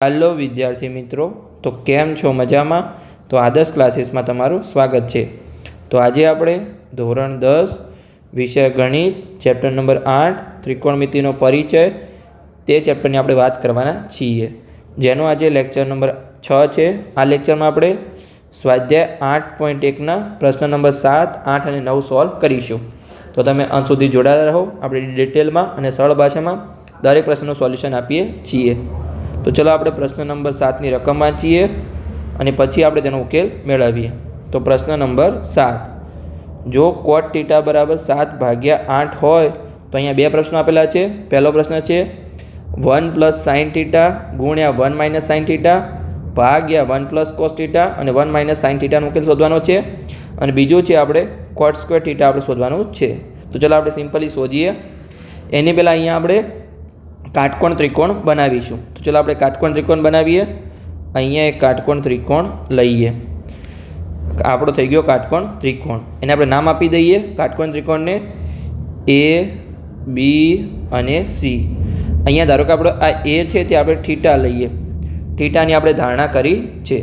Hello विद्यार्थी मित्रों, तो केम छो मजामां। तो आदर्श क्लासेस में तमारुं स्वागत है। तो आज आपणे धोरण 10 विषय गणित चेप्टर नंबर 8 त्रिकोणमितिनो परिचय ते चेप्टरनी आपणे वात करवाना छीए, जेनो आज लेक्चर नंबर 6 है। आ लेक्चर में आपणे स्वाध्याय 8.1 ना प्रश्न नंबर 7, 8 और 9 सॉल्व करीशुं। तो तमे अंत सुधी जोड़ाया रहो। आपणे डिटेल में और सरल भाषा में दरेक प्रश्नનું सोल्यूशन आपीए छीए। तो चलो આપણે प्रश्न नंबर 7 ની રકમ વાંચીએ અને પછી આપણે તેનો ઉકેલ મેળવીએ। તો પ્રશ્ન નંબર 7, જો cot θ બરાબર 7/8 હોય તો અહીંયા બે પ્રશ્નો આપેલા છે। પહેલો પ્રશ્ન છે 1 + sin θ ગુણ્યા 1 - sin θ ભાગ્યા 1 + cos θ અને 1 - sin θ નો ઉકેલ શોધવાનો છે। અને બીજો છે આપણે cot² θ આપણે શોધવાનું છે। તો ચલો આપણે સિમ્પલી શોધીએ। એની પહેલાં અહીંયા આપણે काटकोण त्रिकोण बनावीशुं। तो चलो આપણે काटकोण त्रिकोण बनावीए। अहींया एक काटकोण त्रिकोण लईए। आपणो थई गयो काटकोण त्रिकोण। एने આપણે नाम आपी दईए काटकोण त्रिकोणने ए बी अने सी। अहींया धारो के आपणो आ ए छे ते આપણે थीटा लईए। थीटानी આપણે धारणा करी छे।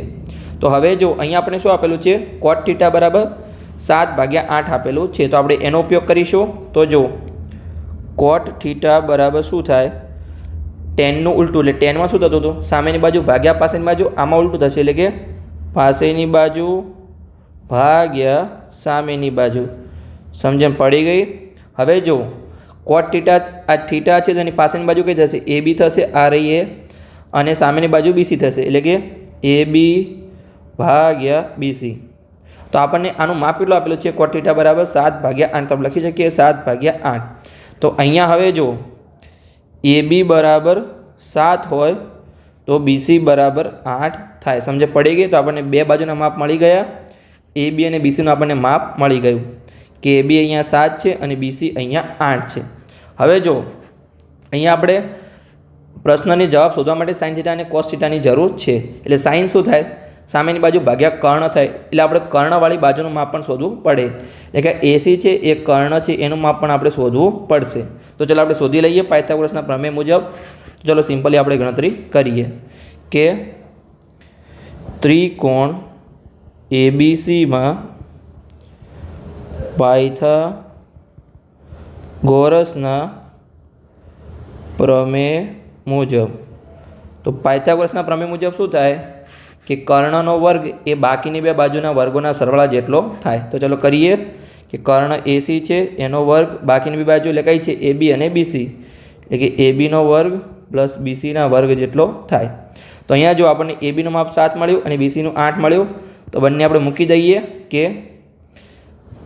तो हवे जो अहींया આપણે શું આપેલું છે cot θ बराबर 7/8 આપેલું છે। तो આપણે એનો ઉપયોગ કરીશું। तो जो cot θ बराबर શું થાય 10 उल्टू એટલે 10 में शू थतुं हतुं सामेनी बाजू भाग्या पासेनी बाजू आमां उल्टू थशे એટલે કે पासेनी बाजू भाग्या सामेनी बाजू। समझण पड़ी गई। हवे जो cot θ आ थीटा छे तेनी पासेनी बाजू कई थशे ए बी थशे आ रही है अने सामेनी बाजू बी सी थशे એટલે કે A B Bhagya B C. तो आपणे आनुं माप કેટલું આપેલું છે cot θ बराबर 7/8। तो लखी शकीए 7/8। तो अहींया हवे जो ए बी बराबर 7 होय तो बी सी बराबर 8 थाय। समझे पड़ी गई। तो आपने बे बाजूना माप मळी गया। ए बी और बी सी आपने माप मळी गयुं कि ए बी अहींया 7 है और बी सी अहींया 8 है। हवे जो अहींया आपणे प्रश्ननी जवाब शोधवा माटे sin θ અને cos θ ની જરૂર છે। એટલે sin શું થાય સામેની બાજુ ભાગ્યા કર્ણ થાય એટલે આપણે કર્ણવાળી બાજુનું માપ પણ શોધવું પડે। એટલે કે AC છે એ કર્ણ છે એનું માપ પણ આપણે શોધવું પડશે। तो चलो આપણે શોધી લઈએ પાયથાગોરસના પ્રમેય મુજબ। चलो सिंपली આપણે ગણતરી કરીએ કે ત્રિકોણ ABC માં પાયથાગોરસના પ્રમેય મુજબ। तो પાયથાગોરસના પ્રમેય મુજબ શું થાય कि कर्णनो वर्ग ए बाकीनी बे बाजूना वर्गोना सरवाळा जेटलो थाय। तो चलो करीए कि कर्ण AC है एनो वर्ग बाकीनी बी बाजू એટલે કઈ છે AB અને BC એટલે કે AB નો વર્ગ પ્લસ BC ના વર્ગ જેટલો થાય। તો અહીંયા જો આપણને AB નું માપ 7 મળ્યું અને BC નું 8 મળ્યું તો બંને આપણે મૂકી દઈએ કે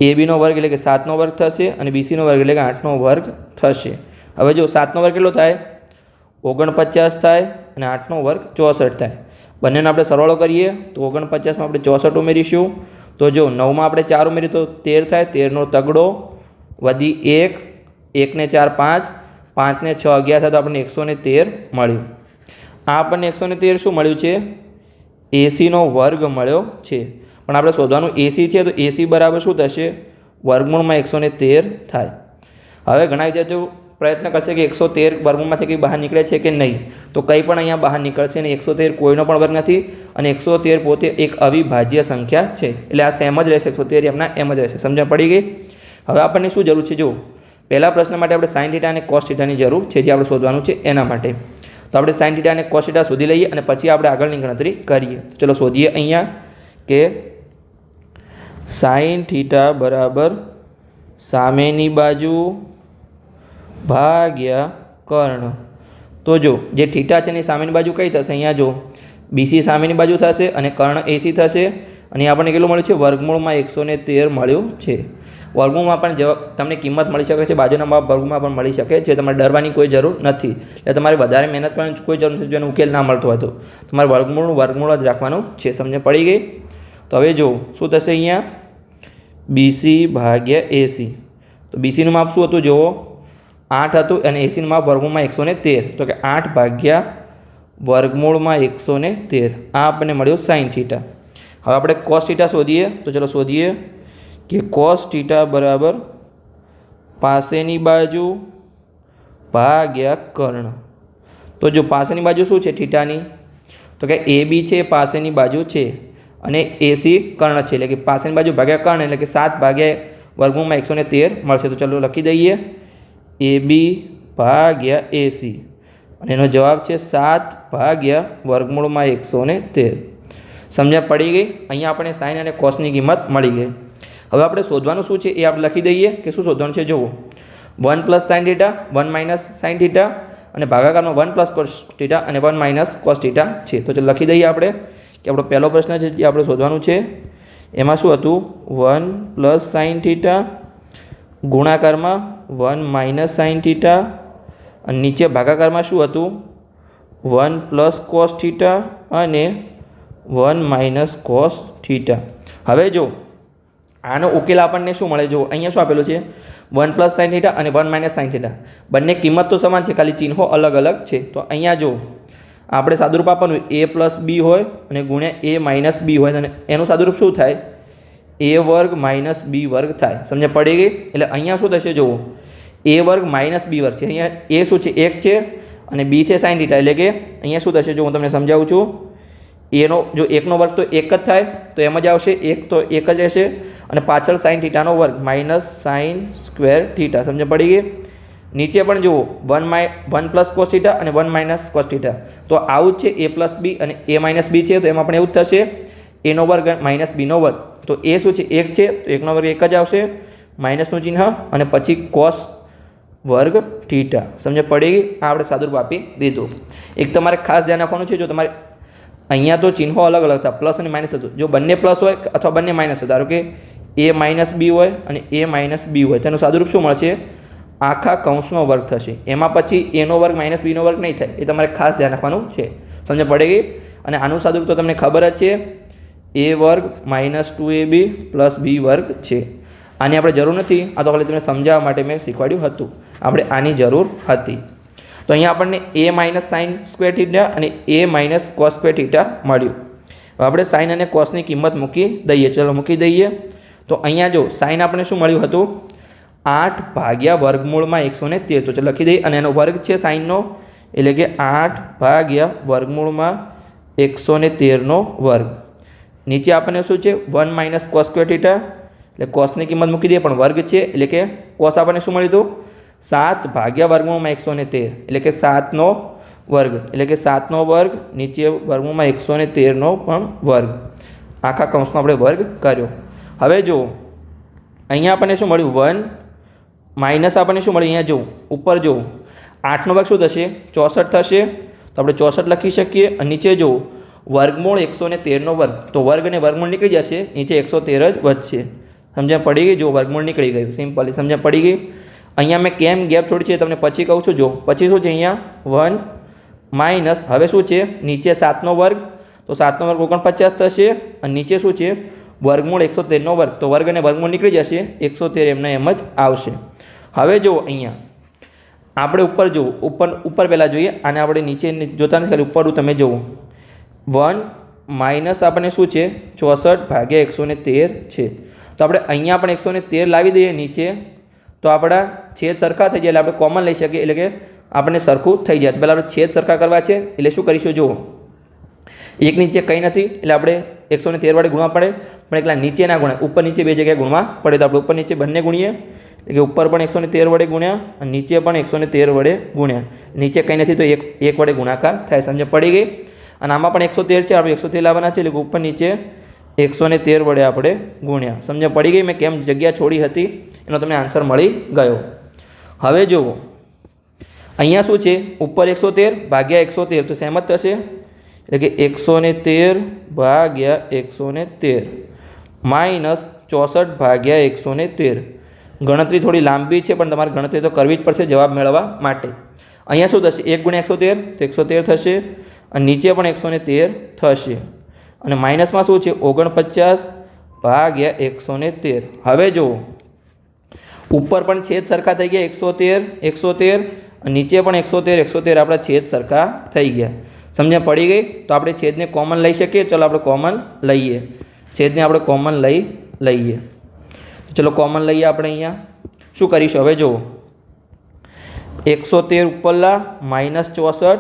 AB નો વર્ગ એટલે કે 7 નો વર્ગ થશે અને BC નો વર્ગ એટલે કે 8 નો વર્ગ થશે। હવે જો 7 નો વર્ગ કેટલો થાય 49 થાય અને 8 નો વર્ગ 64 થાય। બંનેનો આપણે સરવાળો કરીએ તો 49 માં આપણે 64 ઉમેરીશું। तो जो 9 में આપણે 4 उमेरी तो 13 थाय। 13 નો તગડો वधी 1 1 ने 4 5 5 ने 6 11 था तो આપણને 113 મળ્યું। આ આપણને 113 શું મળ્યું છે AC નો વર્ગ મળ્યો છે। પણ આપણે શોધવાનું AC છે તો AC બરાબર શું થશે વર્ગમૂળમાં 113 થાય। હવે ઘણા વિદ્યાર્થીઓ પ્રયત્ન કરશે કે 113 વર્ગમૂળમાંથી કંઈ બહાર નીકળે છે કે નહીં। તો કંઈ પણ અહીંયા બહાર નીકળશે નહીં। 113 કોઈનો પણ વર્ગ નથી અને 113 પોતે એક અવિભાજ્ય સંખ્યા છે એટલે આ સેમ જ રહેશે। 113 એમના એમ જ રહેશે। સમજણ પડી ગઈ। હવે આપણને શું જરૂર છે જો પહેલા પ્રશ્ન માટે આપણે sin θ અને cos θ ની જરૂર છે જે આપણે શોધવાનું છે એના માટે। તો આપણે sin θ અને cos θ શોધી લઈએ અને પછી આપણે આગળની ગણતરી કરીએ। તો ચલો શોધીએ અહીંયા કે sin θ બરાબર સામેની બાજુ ભાગ્યા કર્ણ। तो जो जे थीटा है सामेनी बाजू कई थशे अहींया जो BC सामेनी बाजू थशे अने कर्ण AC थशे अने आपणे केटलुं मळ्युं छे वर्गमूळमां 113 मळ्युं छे। वर्गमूळमां पण तमने किंमत मळी शके छे बाजूना माप वर्गमूळमां पण मळी शके छे। तमारे डरवानी कोई जरूर नथी એટલે તમારે વધારે મહેનત કરવાની કોઈ જરૂર નથી। જો એનો ઉકેલ ના મળતો હોય તો તમારે વર્ગમૂળ જ રાખવાનું છે। સમજ પડી ગઈ। તો હવે જો શું થશે અહીંયા BC ભાગ્યા AC। તો BC નું માપ શું હતું જુઓ 8 હતું અને AC નું માપ વર્ગમૂળમાં 113 તો કે 8 ભાગ્યા વર્ગમૂળમાં 113 આ આપણને મળ્યો sin θ। હવે આપણે cos θ શોધીએ। તો ચલો શોધીએ કે cos θ બરાબર પાસેની બાજુ ભાગ્યા કર્ણ। तो जो पासेनी बाजू शू है थीटानी તો કે એ બી છે પાસેની બાજુ છે અને એસી કર્ણ છે, એટલે કે પાસેની બાજુ ભાગ્યા કર્ણ એટલે કે 7 ભાગ્યા વર્ગમૂળમાં 113 મળશે. તો ચલો લખી દઈએ એ બી ભાગ્યા એસી અને એનો જવાબ છે 7 ભાગ્યા વર્ગમૂળમાં 113. સમજણ પડી ગઈ? અહીંયા આપણે સાઇન અને કોસની કિંમત મળી ગઈ. હવે આપણે શોધવાનું શું છે એ આપણે લખી દઈએ કે શું શોધવાનું છે. જુઓ 1 + sin θ 1 - sin θ અને ભાગાકારમાં 1 + cos θ અને 1 - cos θ છે. તો ચલો લખી દઈએ આપણે કે આપણો પહેલો પ્રશ્ન છે જે આપણે શોધવાનું છે એમાં શું હતું 1 + sin θ ગુણાકારમાં 1 - sin θ અને નીચે ભાગાકારમાં શું હતું 1 + cos θ અને 1 - cos θ. હવે જો આનો ઉકેલ આપણને શું મળે, જો અહીંયા શું આપેલું છે 1 + sin θ અને 1 - sin θ, બંને કિંમત તો સમાન છે, ખાલી ચિહ્નો અલગ અલગ છે. તો અહીંયા જો આપણે સાદુરૂપ આપવાનું a + b હોય અને ગુણ્યા a - b હોય અને એનું સાદુરૂપ શું થાય a² - b² થાય. સમજ પડી ગઈ? એટલે અહીંયા શું થશે જુઓ a² - b² છે, અહીંયા a શું છે 1 છે અને b છે sin θ, એટલે કે અહીંયા શું થશે જો હું તમને સમજાવું છું, એનો જો 1નો વર્ગ તો 1 જ થાય તો એમ જ આવશે, 1 તો 1 જ રહેશે અને પાછળ sin θનો વર્ગ -sin²θ. સમજ પડી ગઈ? નીચે પણ જુઓ 1 + cos θ અને 1 - cos θ, તો આવું જ છે a + b અને a - b છે તો એમાં પણ એવું જ થશે aનો વર્ગ - bનો વર્ગ. તો a શું છે 1 છે તો 1નો વર્ગ 1 જ આવશે, માઇનસનું ચિહ્ન અને પછી cos વર્ગ θ. સમજ પડી ગઈ? આ આપણે સાદુરૂપ આપી દીધું. એક તમારે ખાસ ધ્યાન રાખવાનું છે, જો તમારે અહીંયા તો ચિહ્નો અલગ અલગ હતા, પ્લસ અને માઇનસ હતું, જો બંને પ્લસ હોય અથવા બંને માઇનસ હોય, ધારો કે a - b હોય અને a - b હોય, તેનું સાદુરૂપ શું મળશે આખા કૌંસનો વર્ગ થશે. એમાં પછી aનો વર્ગ - bનો વર્ગ નહીં થાય, એ તમારે ખાસ ધ્યાન રાખવાનું છે. સમજ પડી ગઈ? અને આનું સાદુરૂપ તો તમને ખબર જ છે a² - 2ab + b² છે. આની આપણે જરૂર નથી, આ તો ખાલી તમને સમજાવવા માટે મેં શીખવાડ્યું હતું, આપણે આની જરૂર હતી. તો અહીંયા આપણને a - sin² અને a - cos² મળ્યું. હવે આપણે સાઇન અને કોસની કિંમત મૂકી દઈએ. ચલો મૂકી દઈએ. તો અહીંયા જો સાઇન આપણે શું મળ્યું હતું 8 ભાગ્યા વર્ગમૂળમાં 113. તો ચલો લખી દઈએ અને એનો વર્ગ છે સાઇનનો, એટલે કે 8 ભાગ્યા વર્ગમૂળમાં 113નો વર્ગ. નીચે આપણને શું છે 1 - cos²θ, એટલે કોસની કિંમત મૂકી દઈએ પણ વર્ગ છે, એટલે કે કોસ આપણને શું મળ્યું હતું 7 ભાગ્યા વર્ગમૂળમાં 113, એટલે કે 7નો વર્ગ, એટલે કે 7નો વર્ગ નીચે વર્ગમૂળમાં 113નો પણ વર્ગ, આખા કૌંસનો આપણે વર્ગ કર્યો. હવે જો અહીંયા આપણને શું મળ્યું 1 માઇનસ આપણને શું મળ્યું, અહીંયા જો ઉપર જો 8નો વર્ગ શું થશે 64 થશે, તો આપણે 64 લખી શકીએ. અને નીચે જો વર્ગમૂળ 113નો વર્ગ, તો વર્ગ અને વર્ગમૂળ નીકળી જશે, નીચે 113 જ વધશે. સમજણ પડી ગઈ? જો વર્ગમૂળ નીકળી ગયું સિમ્પલી. સમજણ પડી ગઈ? અહીંયા મેં કેમ ગેપ છોડી છે તમને પછી કહું છું. જો પછી શું છે અહીંયા 1 માઇનસ, હવે શું છે નીચે 7નો વર્ગ, તો 7નો વર્ગ 49 થશે અને નીચે શું છે વર્ગમૂળ 113નો વર્ગ, તો વર્ગ અને વર્ગમૂળ નીકળી જશે, 113 એમને એમ જ આવશે. હવે જુઓ અહીંયા આપણે ઉપર જુઓ, ઉપર પહેલાં જોઈએ, આને આપણે નીચે જોતા નથી, ખાલી ઉપર તમે જુઓ 1 માઇનસ આપણને શું છે 64 ભાગ્યા 113 છે. તો આપણે અહીંયા પણ 113 લાવી દઈએ નીચે, તો આપણા છેદ સરખા થઈ જાય, એટલે આપણે કોમન લઈ શકીએ, એટલે કે આપણને સરખું થઈ જાય. પહેલાં આપણે છેદ સરખા કરવા છે, એટલે શું કરીશું જુઓ, એક નીચે કંઈ નથી એટલે આપણે 113 વડે ગુણવા પડે, પણ એકલા નીચે ના ગુણાય, ઉપર નીચે બે જગ્યાએ ગુણવા પડે. તો આપણે ઉપર નીચે બંને ગુણીએ, એટલે કે ઉપર પણ 113 વડે ગુણ્યા અને નીચે પણ 113 વડે ગુણ્યા. નીચે કંઈ નથી તો એક વડે ગુણાકાર થાય. સમજ પડી ગઈ? અને આમાં પણ 113 છે, આપણે 113 લાવવાના છે, એટલે કે ઉપર નીચે 113 વડે આપણે ગુણ્યા. સમજ પડી ગઈ? મેં કેમ જગ્યા છોડી હતી એનો તમને આન્સર મળી ગયો. હવે જુઓ અહીંયા શું છે ઉપર 113 ભાગ્યા 113, તો સેમ જ થશે, એટલે કે 113 ભાગ્યા 113 માઇનસ 64 ભાગ્યા 113. ગણતરી થોડી લાંબી છે પણ તમારે ગણતરી તો કરવી જ પડશે જવાબ મેળવવા માટે. અહીંયા શું થશે 1 × 113 તો 113 થશે અને નીચે પણ 113 થશે અને માઇનસમાં શું છે 49 ભાગ્યા 113. હવે જુઓ ઉપર પણ છેદ સરખા થઈ ગયા 113 અને નીચે પણ 113 આપણા છેદ સરખા થઈ ગયા. સમજણ પડી ગઈ? તો આપણે છેદને કોમન લઈ શકીએ. ચલો આપણે કોમન લઈએ, છેદને આપણે કોમન લઈએ. ચલો કોમન લઈએ. આપણે અહીંયા શું કરીશું હવે જુઓ 113 ઉપરલા માઇનસ 64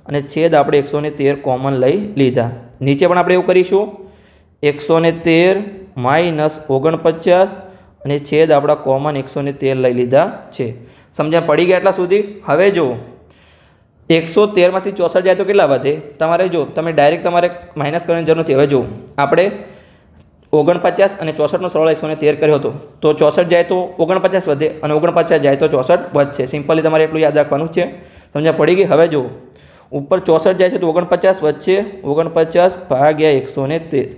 અને છેદ આપણે 113 કોમન લઈ લીધા. નીચે પણ આપણે એવું કરીશું, 113 માઇનસ 49 અને છેદ આપણા કોમન 113 લઈ લીધા છે. સમજણ પડી ગયા એટલા સુધી? હવે જો 113માંથી 64 જાય તો કેટલા વધે? તમારે જો તમે ડાયરેક્ટ તમારે માઇનસ કરવાની જરૂર નથી. હવે જો આપણે 49 અને 64નો સરવાળો 113 કર્યો હતો, તો 64 જાય તો 49 વધે અને 49 જાય તો 64 વધશે. સિમ્પલી તમારે એટલું યાદ રાખવાનું છે. સમજણ પડી ગઈ? હવે જો ઉપર 64 જાય છે તો 49 વધશે, 49 ભાગ્યા 113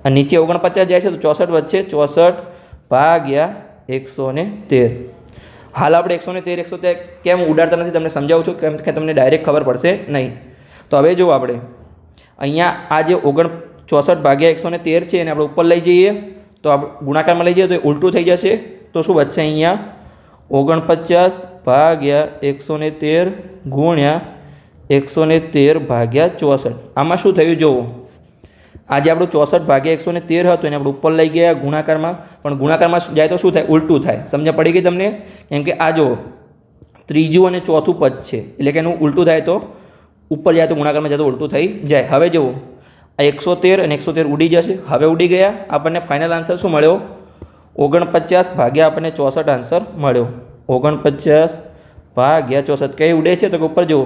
અને નીચે 49 જાય છે તો 64 વધશે, 64 ભાગ્યા 113. હાલ આપણે 113 કેમ ઉડાડતા નથી તમને સમજાવું છું, કેમ કે તમને ડાયરેક્ટ ખબર પડશે નહીં. તો હવે જો આપણે અહીંયા આ જે 64 ભાગ્યા 113 છે એને આપણે ઉપર લઈ જઈએ તો આપણે ગુણાકારમાં લઈ જઈએ તો ઉલટું થઈ જશે. તો શું વધશે? અહીંયા 49 ભાગ્યા 113 ગુણ્યા 113 ભાગ્યા 64. આમાં શું થયું જુઓ, આજે આપણું 64 ભાગ્યા 113 હતું એને આપણે ઉપર લઈ ગયા ગુણાકારમાં, પણ ગુણાકારમાં જાય તો શું થાય? ઉલટું થાય. સમજ પડી ગઈ તમને? કેમ કે આ જો ત્રીજું અને ચોથું પદ છે એટલે કે એનું ઉલટું થાય તો ઉપર જાય તો ગુણાકારમાં જાય તો ઉલટું થઈ જાય. હવે જુઓ આ 113 અને 113 ઉડી જશે. હવે ઉડી ગયા, આપણને ફાઇનલ આન્સર શું મળ્યો? 49 ભાગ્યા આપણને 64 આન્સર મળ્યો. 49 ભાગ્યા 64 કઈ ઉડે છે તો કે ઉપર જુઓ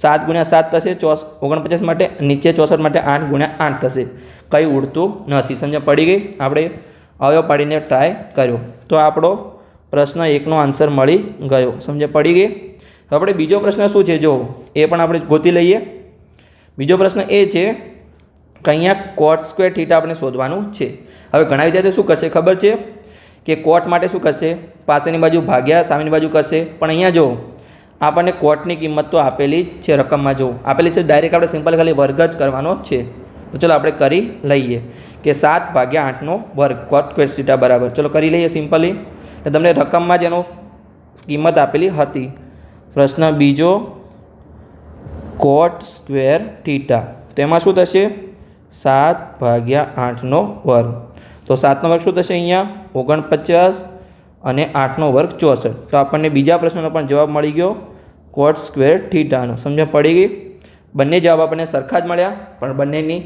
7 ગુણ્યા 7 થશે 49 માટે, નીચે 64 માટે 8 ગુણ્યા 8 થશે. કંઈ ઉડતું નથી. સમજ પડી ગઈ? આપણે અવયવ પાડીને ટ્રાય કર્યો તો આપણો પ્રશ્ન 1નો આન્સર મળી ગયો. સમજ પડી ગઈ? હવે આપણે બીજો પ્રશ્ન શું છે જો એ પણ આપણે ગોતી લઈએ. બીજો પ્રશ્ન એ છે કે અહીંયા કોટ સ્ક્વેર થીટા આપણે શોધવાનું છે. હવે ઘણા વિદ્યાર્થીઓ શું કરશે ખબર છે કે કોટ માટે શું કરશે? પાસેની બાજુ ભાગ્યા સામેની બાજુ કરશે. પણ અહીંયા જો આપણને કોટની કિંમત તો આપેલી જ છે, રકમમાં જો આપેલી છે, ડાયરેક્ટ આપણે સિમ્પલ ખાલી વર્ગ જ કરવાનો છે. તો ચલો આપણે કરી લઈએ કે 7 ભાગ્યા 8નો વર્ગ કોટ સ્ક્વેર થીટા બરાબર. ચલો કરી લઈએ સિમ્પલી. તમને રકમમાં જ એનો કિંમત આપેલી હતી. પ્રશ્ન બીજો, કોટ સ્ક્વેર થીટા તેમાં શું થશે? 7 ભાગ્યા 8નો વર્ગ. તો 7નો વર્ગ શું થશે? અહીંયા 49 અને 8નો વર્ગ 64. તો આપણને બીજા પ્રશ્નનો પણ જવાબ મળી ગયો કોટ સ્ક્વેર થીટાનો. સમજ પડી ગઈ? બંને જવાબ આપણને સરખા જ મળ્યા, પણ બંનેની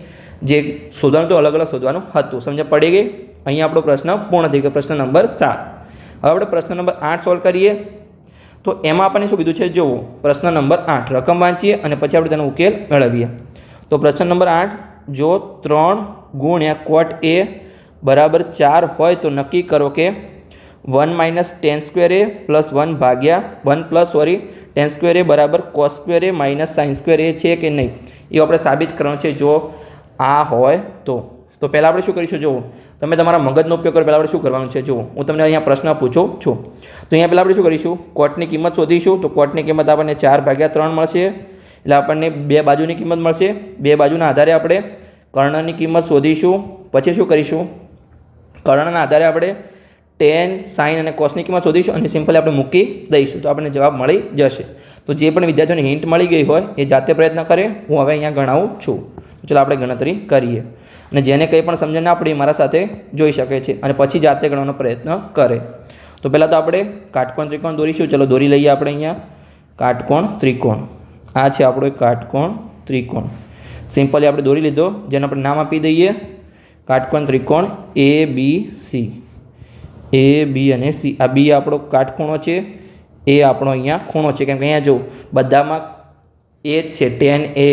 જે શોધવાનું તો અલગ અલગ શોધવાનું હતું. સમજ પડી ગઈ? અહીંયા આપણો પ્રશ્ન પૂર્ણ થઈ ગયો. પ્રશ્ન નંબર 7. હવે આપણે પ્રશ્ન નંબર 8 સોલ્વ કરીએ. તો એમાં આપણને શું કીધું છે જુઓ, પ્રશ્ન નંબર 8 રકમ વાંચીએ અને પછી આપણે તેનો ઉકેલ મેળવીએ. તો પ્રશ્ન નંબર 8, જો 3 ગુણ્યા કોટ એ બરાબર 4 હોય તો નક્કી કરો કે 1 માઇનસ ટેન સ્ક્વેર એ પ્લસ 1 ભાગ્યા 1 પ્લસ ટેન સ્ક્વેર એ બરાબર કોસ સ્ક્વેર એ માઇનસ સાઇન સ્ક્વેર એ છે કે નહીં, એ આપણે સાબિત કરવાનું છે. જો આ હોય તો પહેલાં આપણે શું કરીશું? જુઓ તમે તમારા મગજનો ઉપયોગ કરો. પહેલાં આપણે શું કરવાનું છે? જુઓ હું તમને અહીંયા પ્રશ્ન પૂછું છું. તો અહીંયા પહેલાં આપણે શું કરીશું? કોટની કિંમત શોધીશું. તો કોટની કિંમત આપણને 4 ભાગ્યા 3 મળશે, એટલે આપણને બે બાજુની કિંમત મળશે. બે બાજુના આધારે આપણે કર્ણની કિંમત શોધીશું. પછી શું કરીશું? કર્ણના આધારે આપણે ટેન સાઇન અને કોસની કિંમત શોધીશું અને સિમ્પલી આપણે મૂકી દઈશું તો આપણને જવાબ મળી જશે. તો જે પણ વિદ્યાર્થીઓને હિન્ટ મળી ગઈ હોય એ જાતે પ્રયત્ન કરે. હું હવે અહીંયા ગણાવું છું. ચાલો આપણે ગણતરી કરીએ અને જેને કંઈ પણ સમજણ ના પડી મારા સાથે જોઈ શકે છે અને પછી જાતે ગણવાનો પ્રયત્ન કરે. તો પહેલાં તો આપણે કાટકોણ ત્રિકોણ દોરીશું. ચલો દોરી લઈએ આપણે અહીંયા કાટકોણ ત્રિકોણ. આ છે આપણો એક કાટકોણ ત્રિકોણ. સિમ્પલી આપણે દોરી લીધો, જેને આપણે નામ આપી દઈએ કાટકોણ ત્રિકોણ ABC. A B અને C. આ બી આપણો કાટખૂણો છે, એ આપણો અહીંયા ખૂણો છે. કેમ કે અહીંયા જો બધામાં એ જ છે, ટેન એ,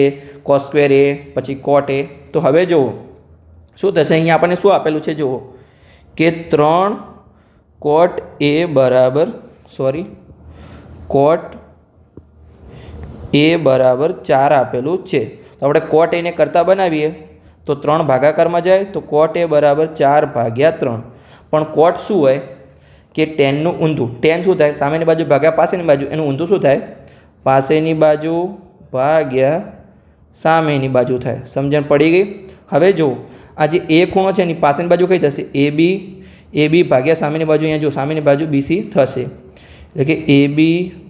કોસ સ્ક્વેર એ, પછી કોટ એ. તો હવે જુઓ શું થશે? અહીંયા આપણને શું આપેલું છે? જુઓ કે 3 કોટ એ બરાબર કોટ એ બરાબર 4 આપેલું છે. તો આપણે કોટ એને કરતાં બનાવીએ તો 3 ભાગાકારમાં જાય તો કોટ એ બરાબર 4 ભાગ્યા 3. પણ કોટ શું હોય કે ટેનનું ઊંધું. ટેન શું થાય? સામેની બાજુ ભાગ્યા પાસેની બાજુ. એનું ઊંધું શું થાય? પાસેની બાજુ ભાગ્યા સામેની બાજુ થાય. સમજણ પડી ગઈ? હવે જો આ જે એ ખૂણો છે એની પાસેની બાજુ કઈ થશે? એ બી ભાગ્યા સામેની બાજુ. અહીંયા જો સામેની બાજુ BC થશે, એટલે કે AB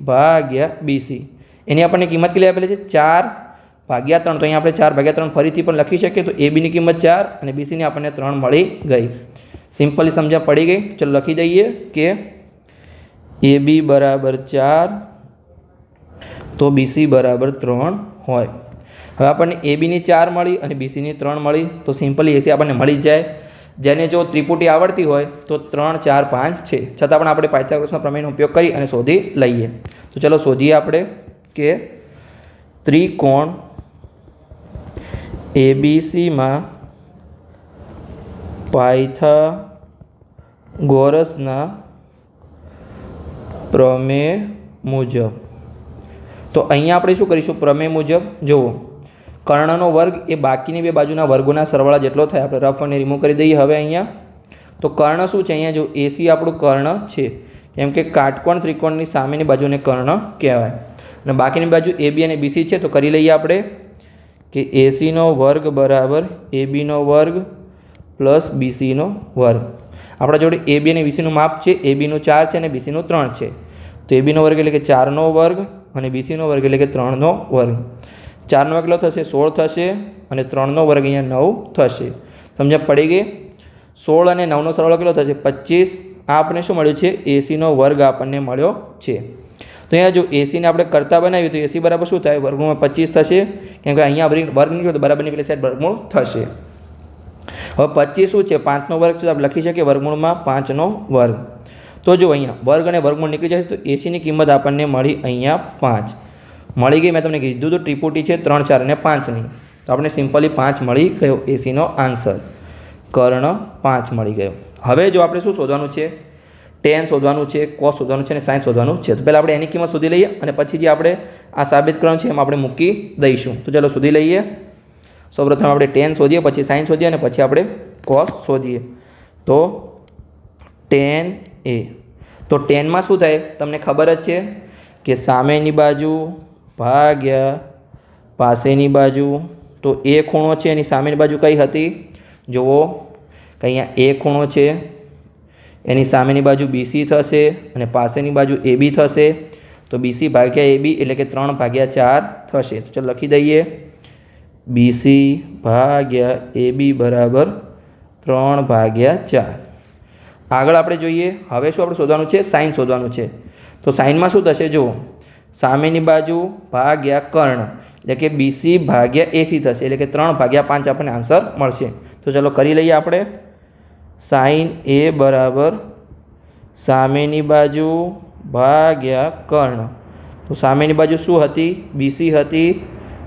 ભાગ્યા BC. એની આપણને કિંમત કેટલી આપેલી છે? 4 ભાગ્યા 3. તો અહીંયા આપણે 4 ભાગ્યા 3 ફરીથી પણ લખી શકીએ. તો ABની કિંમત 4 અને BCની આપણને 3 મળી ગઈ. સિમ્પલી સમજણ પડી ગઈ. ચલો લખી દઈએ કે AB બરાબર 4 તો BC બરાબર 3 હોય. હવે આપણને એ બીની 4 મળી અને બીસીની 3 મળી, તો સિમ્પલી એસી આપણને મળી જ જાય. જેને જો ત્રિપુટી આવડતી હોય તો 3, 4, 5 છે, છતાં પણ આપણે પાયથાગોરસના પ્રમેયનો ઉપયોગ કરી અને શોધી લઈએ. તો ચલો શોધીએ આપણે કે ત્રિકોણ એબીસીમાં પાયથાગોરસના પ્રમેય મુજબ. તો અહીંયા આપણે શું કરીશું? પ્રમેય મુજબ જુઓ, કર્ણનો વર્ગ એ બાકીની બે બાજુના વર્ગોના સરવાળા જેટલો થાય. આપણે રફ અને રિમૂવ કરી દઈએ. હવે અહીંયા તો કર્ણ શું છે? અહીંયા જો એસી આપણું કર્ણ છે, કેમ કે કાટકોણ ત્રિકોણની સામેની બાજુને કર્ણ કહેવાય. અને બાકીની બાજુ એ બી અને બીસી છે, તો કરી લઈએ આપણે કે એસીનો વર્ગ બરાબર એ બીનો વર્ગ પ્લસ બીસીનો વર્ગ. આપણા જોડે એ બી અને બીસીનું માપ છે. એ બીનું 4 છે અને બીસીનું 3 છે. તો એ બીનો વર્ગ એટલે કે 4નો વર્ગ અને બીસીનો વર્ગ એટલે કે 3નો વર્ગ. 4નો વર્ગ કેટલો થશે? 16 થશે અને 3નો વર્ગ અહીંયા 9 થશે. સમજણ પડી ગઈ? 16 અને 9નો સરવાળો કેટલો થશે? 25. આ આપણને શું મળ્યું છે? એસીનો વર્ગ આપણને મળ્યો છે. તો અહીંયા જો એસીને આપણે કરતા બનાવ્યું તો એસી બરાબર શું થાય? વર્ગમૂળમાં 25 થશે, કેમ કે અહીંયા વર્ગ નીકળ્યો તો બરાબરની પેલી સાઈડ વર્ગમૂળ થશે. હવે 25 શું છે? 5નો વર્ગ છે, આપણે લખી શકીએ વર્ગમૂળમાં 5નો વર્ગ. તો જો અહીંયા વર્ગ અને વર્ગમૂળ નીકળી જશે તો એસીની કિંમત આપણને મળી અહીંયા 5 મળી ગઈ. મેં તમને કીધું તો ત્રિપુટી છે 3, 4 અને 5ની, તો આપણે સિમ્પલી 5 મળી ગયો. એસીનો આન્સર કર્ણ 5 મળી ગયો. હવે જો આપણે શું શોધવાનું છે? ટેન શોધવાનું છે, કોસ શોધવાનું છે અને સાઇન શોધવાનું છે. તો પહેલાં આપણે એની કિંમત શોધી લઈએ અને પછી જે આપણે આ સાબિત કરવાનું છે એમાં આપણે મૂકી દઈશું. તો ચાલો શોધી લઈએ. સૌપ્રથમ આપણે ટેન શોધીએ, પછી સાઇન શોધીએ અને પછી આપણે કોસ શોધીએ. તો ટેન એ, તો ટેનમાં શું થાય? તમને ખબર જ છે કે સામેની બાજુ ભાગ્યા પાસેની બાજુ. તો એ ખૂણો છે એની સામેની બાજુ કઈ હતી? જુઓ કે અહીંયા એ ખૂણો છે, એની સામેની બાજુ બીસી થશે અને પાસેની બાજુ એ બી થશે. તો બીસી ભાગ્યા એ બી એટલે કે 3/4 થશે. તો ચાલો લખી દઈએ, બીસી ભાગ્યા એ બી બરાબર 3/4. આગળ આપણે જોઈએ. હવે શું આપણે શોધવાનું છે? સાઇન શોધવાનું છે. તો સાઇનમાં શું થશે? જુઓ, સામેની બાજુ ભાગ્યા કર્ણ એટલે કે બીસી ભાગ્યા એસી થશે, એટલે કે 3/5 આપણને આન્સર મળશે. તો ચાલો કરી લઈએ આપણે. સાઇન એ બરાબર સામેની બાજુ ભાગ્યા કર્ણ. તો સામેની બાજુ શું હતી? બીસી હતી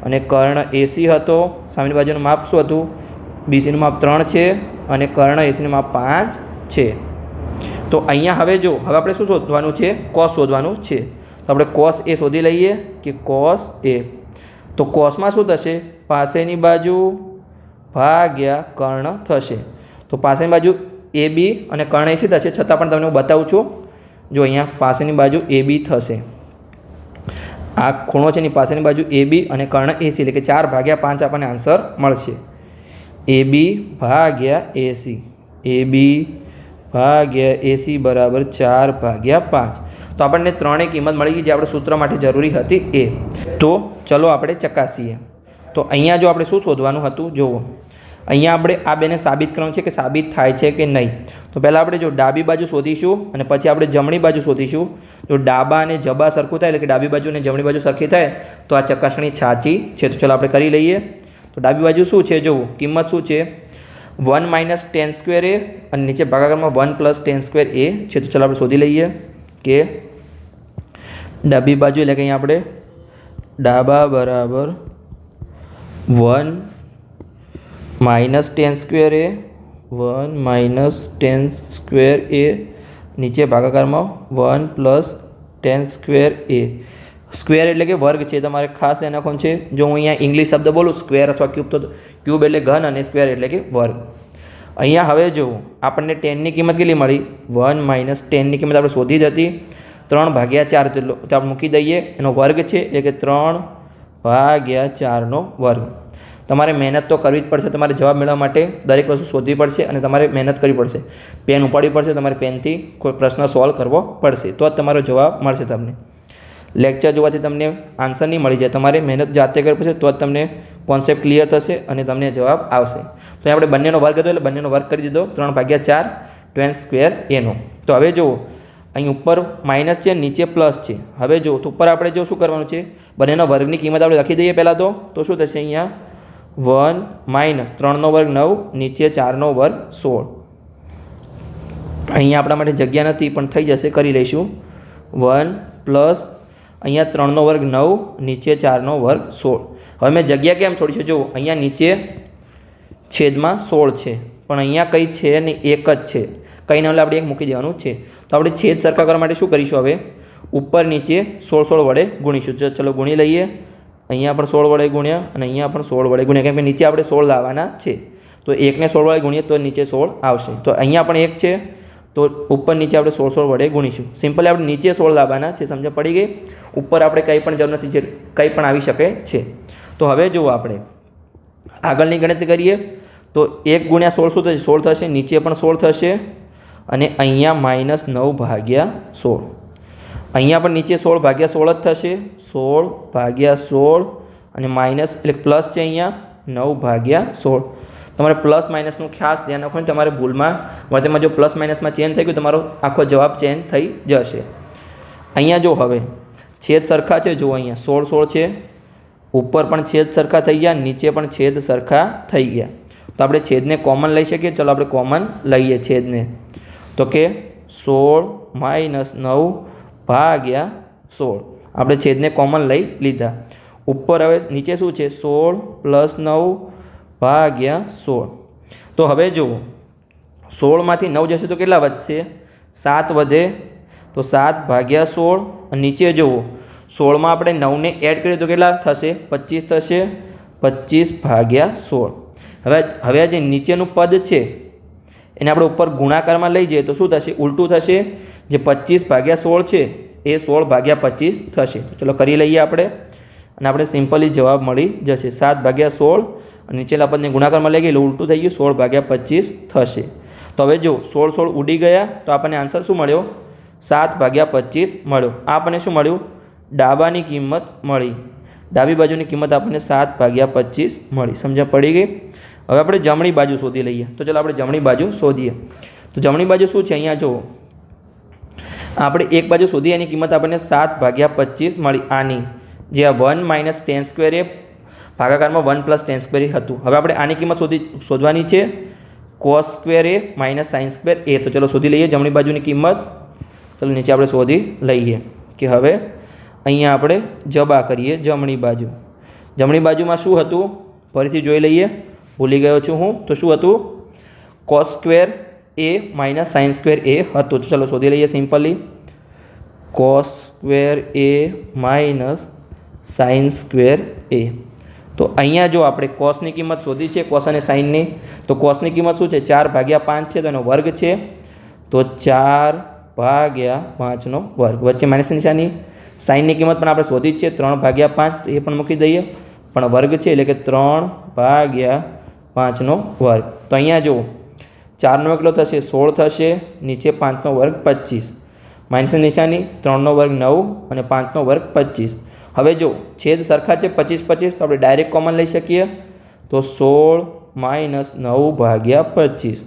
અને કર્ણ એસી હતો. સામેની બાજુનું માપ શું હતું? બીસીનું માપ 3 છે અને કર્ણ એસીનું માપ 5 છે. તો અહીંયા હવે જો, હવે આપણે શું શોધવાનું છે? કોસ શોધવાનું છે. તો આપણે કોસ એ શોધી લઈએ કે કોસ એ. તો કોસમાં શું થશે? પાસેની બાજુ ભાગ્યા કર્ણ થશે. તો પાસેની બાજુ એ બી અને કર્ણ એસી થશે, છતાં પણ તમને હું બતાવું છું. જો અહીંયા પાસેની બાજુ એ બી થશે. આ ખૂણો છે એની પાસેની બાજુ એ બી અને કર્ણ એસી એટલે કે 4/5 આપણને આન્સર મળશે. એ બી ભાગ્યા એસી, એ બી ભાગ્યા એસી બરાબર 4/5. તો આપણને ત્રણેય કિંમત મળી ગઈ જે આપણે સૂત્ર માટે જરૂરી હતી એ. તો ચલો આપણે ચકાસીએ. તો અહીંયા જો આપણે શું શોધવાનું હતું? જુઓ, અહીંયા આપણે આ બેને સાબિત કરવાનું છે કે સાબિત થાય છે કે નહીં. તો પહેલાં આપણે જો ડાબી બાજુ શોધીશું અને પછી આપણે જમણી બાજુ શોધીશું. જો ડાબા અને જબા સરખું થાય એટલે કે ડાબી બાજુ અને જમણી બાજુ સરખી થાય તો આ ચકાસણી સાચી છે. તો ચલો આપણે કરી લઈએ. તો ડાબી બાજુ શું છે? જુઓ, કિંમત શું છે? 1 - tan² a અને નીચે ભાગાકારમાં 1 + tan² a છે. તો ચલો આપણે શોધી લઈએ કે ડાબી બાજુ એટલે કે અહીંયા આપણે ડાબા બરાબર 1 - tan² a, 1 - tan² a નીચે ભાગાકારમાં 1 + tan² a. સ્ક્વેર એટલે કે વર્ગ છે, તમારે ખાસ ધ્યાન રાખવાનું છે. જો હું અહીંયા ઇંગ્લિશ શબ્દ બોલું સ્ક્વેર અથવા ક્યુબ, તો ક્યુબ એટલે ઘન અને સ્ક્વેર એટલે કે વર્ગ. અહીંયા હવે જુઓ, આપણને ટેનની કિંમત કેટલી મળી? 1 - tan ની કિંમત આપણે શોધી જ હતી 3/4. તો આપણે મૂકી દઈએ. એનો વર્ગ છે એટલે કે 3/4 વર્ગ. તમારે મહેનત તો કરવી જ પડશે. તમારે જવાબ મેળવવા માટે દરેક વસ્તુ શોધવી પડશે અને તમારે મહેનત કરવી પડશે. પેન ઉપાડવી પડશે, તમારે પેનથી કોઈ પ્રશ્ન સોલ્વ કરવો પડશે, તો જ તમારો જવાબ મળશે તમને. લેક્ચર જોવાથી તમને આન્સર નહીં મળી જાય. તમારે મહેનત જાતે કરવી પડશે, તો જ તમને કોન્સેપ્ટ ક્લિયર થશે અને તમને જવાબ આવશે. તો આપણે બંનેનો વર્ગ હતો એટલે બંનેનો વર્ગ કરી દીધો 3/4 tan² a નો. તો હવે જુઓ, અહીં ઉપર માઇનસ છે, નીચે પ્લસ છે. હવે જો તો ઉપર આપણે જો શું કરવાનું છે, બંનેના વર્ગની કિંમત આપણે લખી દઈએ પહેલાં તો શું થશે અહીંયા 1 માઇનસ 3નો વર્ગ 9, નીચે 4નો વર્ગ 16. અહીંયા આપણા માટે જગ્યા નથી પણ થઈ જશે, કરી લઈશું 1 પ્લસ અહીંયા 3નો વર્ગ 9, નીચે 4નો વર્ગ 16. હવે મેં જગ્યા કેમ થોડી છે, જો અહીંયા નીચે છેદમાં 16 છે પણ અહીંયા કંઈ છે નહીં, એક જ છે, કંઈ ના આપણે એક મૂકી દેવાનું છે. તો આપણે છેદ સરખા કરવા માટે શું કરીશું, હવે ઉપર નીચે 16 વડે ગુણીશું. ચલો ગુણી લઈએ. અહીંયા પણ 16 વડે ગુણ્યા અને અહીંયા પણ 16 વડે ગુણ્યા, કેમ કે નીચે આપણે 16 લાવવાના છે. તો એકને 16 વડે ગુણીએ તો નીચે 16 આવશે. તો અહીંયા પણ એક છે તો ઉપર નીચે આપણે 16 વડે ગુણીશું. સિમ્પલી આપણે નીચે 16 લાવવાના છે, સમજ પડી ગઈ. ઉપર આપણે કંઈ પણ જરૂર નથી, જે કંઈ પણ આવી શકે છે. તો હવે જુઓ આપણે આગળની ગણતરી કરીએ તો 1 ગુણ્યા 16 શું થશે, 16 થશે, નીચે પણ 16 થશે અને અહીંયા -9 ભાગ્યા 16. અહીંયા પણ નીચે 16 ભાગ્યા 16 જ થશે, 16 ભાગ્યા 16 અને માઇનસ એટલે પ્લસ છે અહીંયા 9 ભાગ્યા 16. તમારે પ્લસ માઇનસનું ખાસ ધ્યાન રાખવાનું, તમારે ભૂલમાં વર્તનમાં જો પ્લસ માઇનસમાં ચેન્જ થઈ ગયું તમારો આખો જવાબ ચેન્જ થઈ જશે. અહીંયા જો હવે છેદ સરખા છે, જો અહીંયા 16 16 છે, ઉપર પણ છેદ સરખા થઈ ગયા, નીચે પણ છેદ સરખા થઈ ગયા. તો આપણે છેદને કોમન લઈ શકીએ. ચલો આપણે કોમન લઈએ છેદને. તો કે 16 માઇનસ 9 ભાગ્યા 16. આપણે છેદને કોમન લઈ લીધા. ઉપર હવે નીચે શું છે, 16 પ્લસ 9 ભાગ્યા 16. તો હવે જુઓ 16માંથી 9 જશે તો કેટલા વધશે, 7 વધે. તો 7 ભાગ્યા 16 અને નીચે જુઓ 16માં આપણે 9ને એડ કરીએ તો કેટલા થશે, 25 થશે. 25 ભાગ્યા 16. હવે જે નીચેનું પદ છે એને આપણે ઉપર ગુણાકારમાં લઈ જઈએ તો શું થશે, ઉલટું થશે. જે 25 ભાગ્યા 16 છે એ 16 ભાગ્યા 25 થશે. તો ચલો કરી લઈએ આપણે અને આપણે સિમ્પલી જવાબ મળી જશે 7 ભાગ્યા 16 અને નીચેના પદને ગુણાકારમાં લઈ ગઈ એટલે ઉલટું થઈ ગયું, 16 ભાગ્યા 25 થશે. તો હવે જો 16 ઉડી ગયા તો આપણને આન્સર શું મળ્યો, 7 ભાગ્યા 25 મળ્યો. આપણને શું મળ્યું, ડાબાની કિંમત મળી. ડાબી બાજુની કિંમત આપણને 7 ભાગ્યા 25 મળી. સમજણ પડી ગઈ. હવે આપણે જમણી બાજુ શોધી લઈએ. તો ચાલો આપણે જમણી બાજુ શોધીએ. તો જમણી બાજુ શું છે, અહીંયા જુઓ આપણે એક બાજુ શોધીએ એની કિંમત આપણને 7 ભાગ્યા 25 મળી. આની જે આ 1 માઇનસ ટેન સ્ક્વેર એ ભાગાકારમાં 1 પ્લસ ટેન સ્ક્વેર એ હતું. હવે આપણે આની કિંમત શોધવાની છે, કોસ સ્ક્વેર એ માઇનસ સાઇન સ્ક્વેર એ. તો ચલો શોધી લઈએ જમણી બાજુની કિંમત. ચલો નીચે આપણે શોધી લઈએ કે હવે અહીંયા આપણે જબા કરીએ જમણી બાજુ. જમણી બાજુમાં શું હતું ફરીથી જોઈ લઈએ, ભૂલી ગયો છું હું. તો શું હતું, કોસ સ્ક્વેર એ માઇનસ સાઇન સ્ક્વેર એ હતું. તો ચલો શોધી લઈએ સિમ્પલી, કોસ સ્ક્વેર એ માઇનસ સાઇન સ્ક્વેર એ. તો અહીંયા જો આપણે કોસની કિંમત શોધી છે, કોસ અને સાઇનની. તો કોસની કિંમત શું છે, 4 ભાગ્યા 5 છે તો એનો વર્ગ છે. તો 4 ભાગ્યા 5નો વર્ગ, વચ્ચે માઇનસ નિશાની. સાઇનની કિંમત પણ આપણે શોધી જ છે, 3 ભાગ્યા 5, તો એ પણ મૂકી દઈએ, પણ વર્ગ છે એટલે કે 3 ભાગ્યા 5નો વર્ગ. તો અહીંયા જો 4નો કેટલો થશે, 16 થશે, નીચે 5નો વર્ગ 25, માઇનસ નિશાની, 3નો વર્ગ 9 અને 5નો વર્ગ 25. હવે જો છેદ સરખા છે 25 25, તો આપણે ડાયરેક્ટ કોમન લઈ શકીએ. તો 16 માઇનસ 9 ભાગ્યા 25.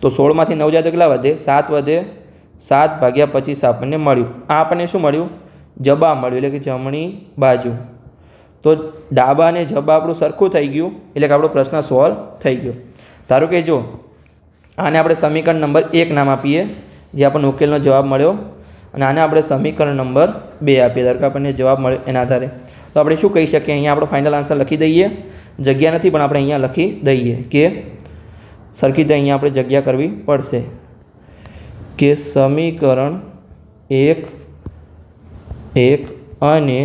તો 16માંથી 9 જાય તો કેટલા વધે, 7 વધે. 7 ભાગ્યા 25 આપણને મળ્યું. આ આપણને શું મળ્યું, જબા મળ્યું, એટલે કે જમણી બાજુ. તો ડાબા અને જબા આપણું સરખું થઈ ગયું, એટલે કે આપણો પ્રશ્ન સોલ્વ થઈ ગયો. ધારો કે જો આને આપણે સમીકરણ નંબર 1 નામ આપીએ, જે આપણને ઉકેલનો જવાબ મળ્યો, અને આને આપણે સમીકરણ નંબર 2 આપીએ. ધારો કે આપણને જવાબ મળ્યો એના આધારે તો આપણે શું કહી શકીએ, અહીંયા આપણો ફાઇનલ આન્સર લખી દઈએ. જગ્યા નથી પણ આપણે અહીંયા લખી દઈએ કે સરખી રીતે અહીંયા આપણે જગ્યા કરવી પડશે કે સમીકરણ 1 અને